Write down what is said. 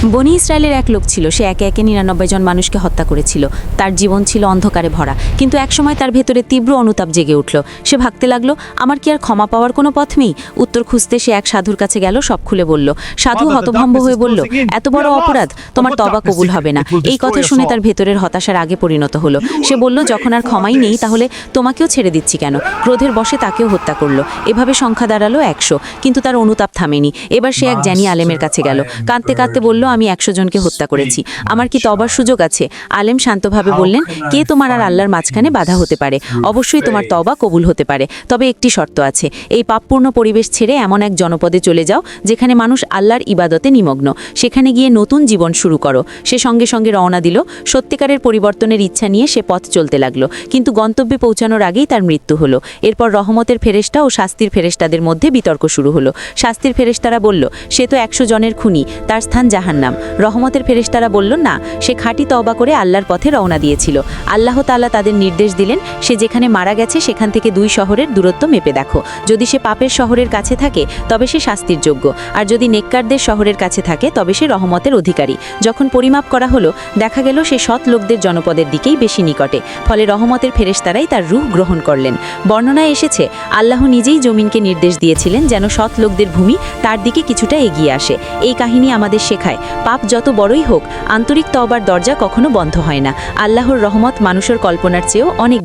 বনি ইসরায়েলের এক লোক ছিল, সে একে একে ৯৯ জন মানুষকে হত্যা করেছিল। তার জীবন ছিল অন্ধকারে ভরা, কিন্তু একসময় তার ভেতরে তীব্র অনুতাপ জেগে উঠল। সে ভাবতে লাগলো, আমার কি আর ক্ষমা পাওয়ার কোনো পথ নেই? উত্তর খুঁজতে সে এক সাধুর কাছে গেল, সব খুলে বলল। সাধু হতভম্ব হয়ে বলল, এত বড় অপরাধ, তোমার তওবা কবুল হবে না। এই কথা শুনে তার ভেতরের হতাশার আগে পরিণত হলো। সে বলল, যখন আর ক্ষমাই নেই, তাহলে তোমাকেও ছেড়ে দিচ্ছি কেন? ক্রোধের বশে তাকেও হত্যা করলো। এভাবে সংখ্যা দাঁড়ালো ১০০, কিন্তু তার অনুতাপ থামেনি। এবার সে এক জ্ঞানী আলেমের কাছে গেল, কাঁদতে কাঁদতে বলল, আমি ১০০ জনকে হত্যা করেছি, আমার কি তওবার সুযোগ আছে? আলেম শান্তভাবে বললেন, কে তোমার আর আল্লাহর মাঝখানে বাধা হতে পারে? অবশ্যই তোমার তওবা কবুল হতে পারে, তবে একটি শর্ত আছে। এই পাপপূর্ণ পরিবেশ ছেড়ে এমন এক জনপদে চলে যাও যেখানে মানুষ আল্লাহর ইবাদতে নিমগ্ন, সেখানে গিয়ে নতুন জীবন শুরু করো। সে সঙ্গে সঙ্গে রওনা দিল। সত্যিকারের পরিবর্তনের ইচ্ছা নিয়ে সে পথ চলতে লাগলো, কিন্তু গন্তব্যে পৌঁছানোর আগেই তার মৃত্যু হলো। এরপর রহমতের ফেরেশতা ও শাস্তির ফেরেশতাদের মধ্যে বিতর্ক শুরু হলো। শাস্তির ফেরেশতারা বলল, সে তো ১০০ জনের খুনি, তার স্থান জাহান্নাম। রহমতের ফেরেশতারা বলল, না, সে খাঁটি তওবা করে আল্লাহর পথে রওনা দিয়েছিল। আল্লাহ তাআলা তাদের নির্দেশ দিলেন, সে যেখানে মারা গেছে সেখান থেকে ২ শহরের দূরত্ব মেপে দেখো। যদি সে পাপের শহরের কাছে থাকে তবে সে শাস্তির যোগ্য, আর যদি নেককারদের শহরের কাছে থাকে তবে সে রহমতের অধিকারী। যখন পরিমাপ করা হলো, দেখা গেল সে সৎ লোকদের জনপদের দিকেই বেশি নিকটে। ফলে রহমতের ফেরেশতারাই তার রূহ গ্রহণ করলেন। বর্ণনায় এসেছে, আল্লাহ নিজেই জমিনকে নির্দেশ দিয়েছিলেন যেন সৎ লোকদের ভূমি তার দিকে কিছুটা এগিয়ে আসে। এই কাহিনী আমাদের শেখায়, পাপ যত বড়ই হোক, আন্তরিক তওবার দরজা কখনো বন্ধ হয় না। আল্লাহর রহমত মানুষের কল্পনার চেয়েও অনেক